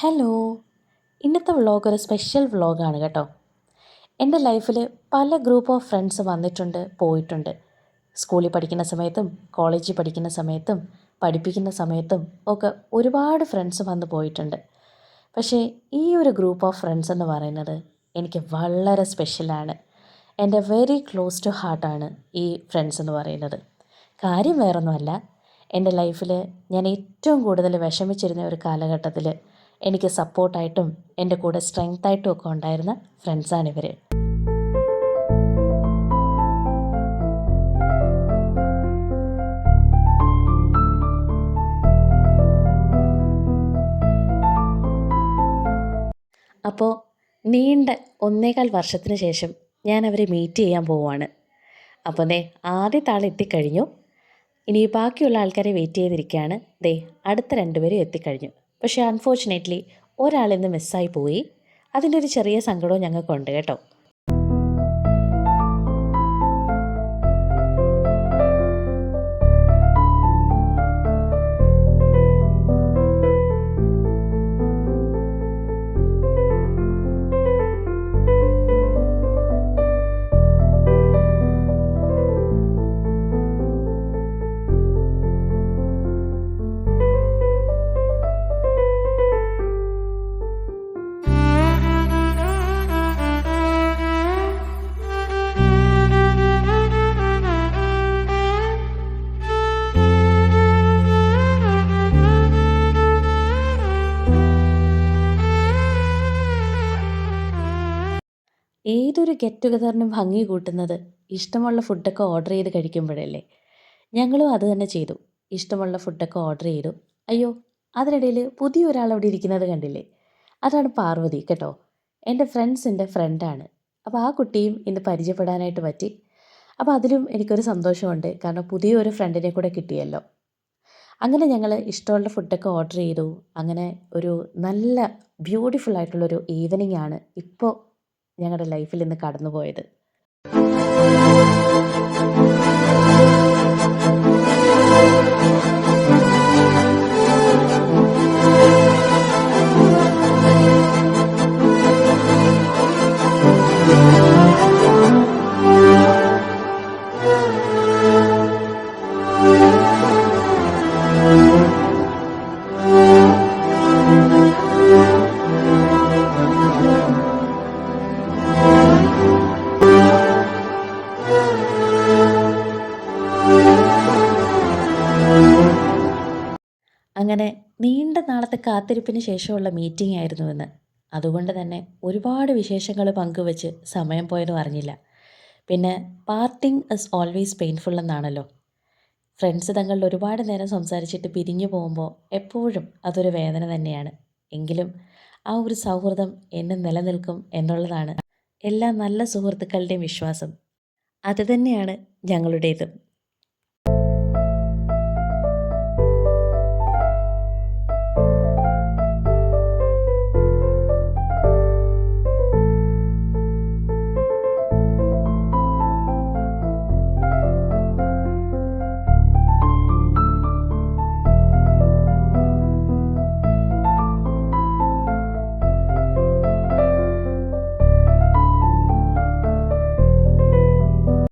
Hello. ഇന്നത്തെ vlog ഒരു special വ്ളോഗാണ് കേട്ടോ. എൻ്റെ ലൈഫിൽ പല ഗ്രൂപ്പ് ഓഫ് ഫ്രണ്ട്സ് വന്നിട്ടുണ്ട് പോയിട്ടുണ്ട്. സ്കൂളിൽ പഠിക്കുന്ന സമയത്തും കോളേജിൽ പഠിക്കുന്ന സമയത്തും പഠിപ്പിക്കുന്ന സമയത്തും ഒക്കെ ഒരുപാട് ഫ്രണ്ട്സ് വന്ന് പോയിട്ടുണ്ട്. പക്ഷേ ഈ ഒരു ഗ്രൂപ്പ് ഓഫ് ഫ്രണ്ട്സ് എന്ന് പറയുന്നത് എനിക്ക് വളരെ സ്പെഷ്യലാണ്. എൻ്റെ വെരി ക്ലോസ് ടു ഹാർട്ടാണ് ഈ ഫ്രണ്ട്സ് എന്ന് പറയുന്നത്. കാര്യം വേറൊന്നുമല്ല, എൻ്റെ ലൈഫിൽ ഞാൻ ഏറ്റവും കൂടുതൽ വിഷമിച്ചിരുന്ന ഒരു കാലഘട്ടത്തിൽ എനിക്ക് സപ്പോർട്ടായിട്ടും എൻ്റെ കൂടെ സ്ട്രെങ്തായിട്ടും ഒക്കെ ഉണ്ടായിരുന്ന ഫ്രണ്ട്സാണിവർ. അപ്പോൾ നീണ്ട 1.25 വർഷത്തിന് ശേഷം ഞാൻ അവരെ മീറ്റ് ചെയ്യാൻ പോവുകയാണ്. അപ്പോൾ ആദ്യത്തെ ആൾ എത്തിക്കഴിഞ്ഞു. ഇനി ബാക്കിയുള്ള ആൾക്കാരെ വെയിറ്റ് ചെയ്തിരിക്കുകയാണ്. അടുത്ത 2 പേരും എത്തിക്കഴിഞ്ഞു. പക്ഷേ അൺഫോർച്ചുനേറ്റ്ലി ഒരാളിന്ന് മിസ്സായി പോയി. അതിൻ്റെ ഒരു ചെറിയ സങ്കടവും ഞങ്ങൾക്കുണ്ട് കേട്ടോ. ഏതൊരു ഗെറ്റ് ടുഗദറിനും ഭംഗി കൂട്ടുന്നത് ഇഷ്ടമുള്ള ഫുഡൊക്കെ ഓർഡർ ചെയ്ത് കഴിക്കുമ്പോഴല്ലേ. ഞങ്ങളും അത് തന്നെ ചെയ്തു. ഇഷ്ടമുള്ള ഫുഡൊക്കെ ഓർഡർ ചെയ്തു. അയ്യോ, അതിനിടയിൽ പുതിയൊരാൾ അവിടെ ഇരിക്കുന്നത് കണ്ടില്ലേ? അതാണ് പാർവതി കേട്ടോ. എൻ്റെ ഫ്രണ്ട്സിൻ്റെ ഫ്രണ്ടാണ്. അപ്പോൾ ആ കുട്ടിയും ഇന്ന് പരിചയപ്പെടാനായിട്ട് പറ്റി. അപ്പോൾ അതിലും എനിക്കൊരു സന്തോഷമുണ്ട്, കാരണം പുതിയൊരു ഫ്രണ്ടിനെ കൂടെ കിട്ടിയല്ലോ. അങ്ങനെ ഞങ്ങൾ ഇഷ്ടമുള്ള ഫുഡൊക്കെ ഓർഡർ ചെയ്തു. അങ്ങനെ ഒരു നല്ല ബ്യൂട്ടിഫുൾ ആയിട്ടുള്ളൊരു ഈവനിങ് ആണ് ഇപ്പോൾ ഞങ്ങളുടെ ലൈഫിൽ ഇന്ന് കടന്നുപോയത്. അങ്ങനെ നീണ്ട നാളത്തെ കാത്തിരിപ്പിന് ശേഷമുള്ള മീറ്റിംഗ് ആയിരുന്നുവെന്ന്. അതുകൊണ്ട് തന്നെ ഒരുപാട് വിശേഷങ്ങൾ പങ്കുവച്ച് സമയം പോയതും അറിഞ്ഞില്ല. പിന്നെ പാർട്ടിങ് ഇസ് ഓൾവേസ് പെയിൻഫുൾ എന്നാണല്ലോ. ഫ്രണ്ട്സ് തങ്ങളിൽ ഒരുപാട് നേരം സംസാരിച്ചിട്ട് പിരിഞ്ഞു പോകുമ്പോൾ എപ്പോഴും അതൊരു വേദന തന്നെയാണ്. എങ്കിലും ആ ഒരു സൗഹൃദം എന്നും നിലനിൽക്കും എന്നുള്ളതാണ് എല്ലാ നല്ല സുഹൃത്തുക്കളുടെയും വിശ്വാസം. അത് തന്നെയാണ് ഞങ്ങളുടേതും.